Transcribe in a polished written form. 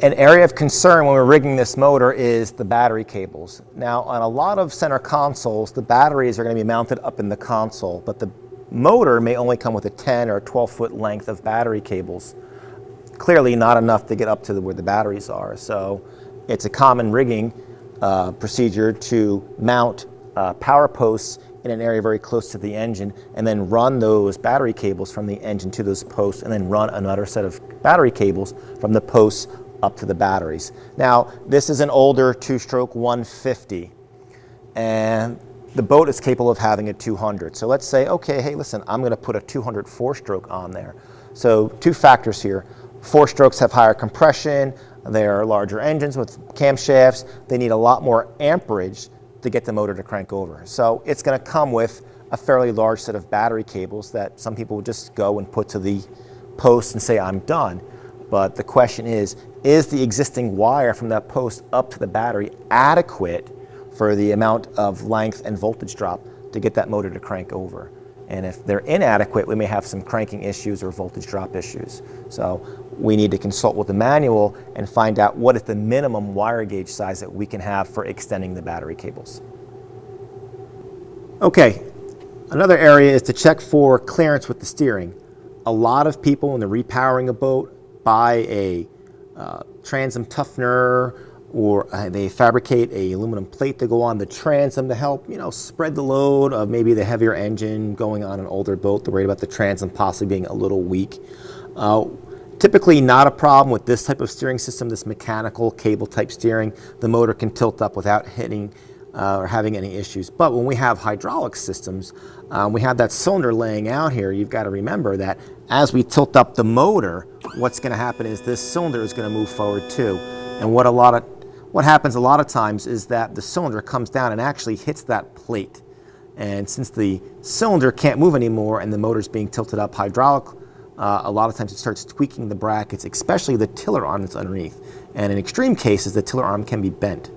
An area of concern when we're rigging this motor is the battery cables. Now, on a lot of center consoles, the batteries are going to be mounted up in the console, but the motor may only come with a 10 or 12-foot length of battery cables. Clearly not enough to get up to where the batteries are. So it's a common rigging procedure to mount power posts in an area very close to the engine, and then run those battery cables from the engine to those posts, and then run another set of battery cables from the posts up to the batteries. Now, this is an older two-stroke 150, and the boat is capable of having a 200. So let's say, okay, hey, listen, I'm going to put a 200 four-stroke on there. So two factors here. Four-strokes have higher compression. They are larger engines with camshafts. They need a lot more amperage to get the motor to crank over. So it's going to come with a fairly large set of battery cables that some people would just go and put to the post and say, I'm done. But the question is the existing wire from that post up to the battery adequate for the amount of length and voltage drop to get that motor to crank over? And if they're inadequate, we may have some cranking issues or voltage drop issues. So we need to consult with the manual and find out what is the minimum wire gauge size that we can have for extending the battery cables. Okay, another area is to check for clearance with the steering. A lot of people, when they're repowering a boat, buy a transom toughener, or they fabricate a aluminum plate to go on the transom to help, spread the load of maybe the heavier engine going on an older boat. They're worried about the transom possibly being a little weak. Typically not a problem with this type of steering system, this mechanical cable type steering. The motor can tilt up without hitting or having any issues. But when we have hydraulic systems, we have that cylinder laying out here. You've got to remember that as we tilt up the motor, what's going to happen is this cylinder is going to move forward too. And what happens a lot of times is that the cylinder comes down and actually hits that plate. And since the cylinder can't move anymore and the motor's being tilted up hydraulic, a lot of times it starts tweaking the brackets, especially the tiller arm that's underneath. And in extreme cases, the tiller arm can be bent.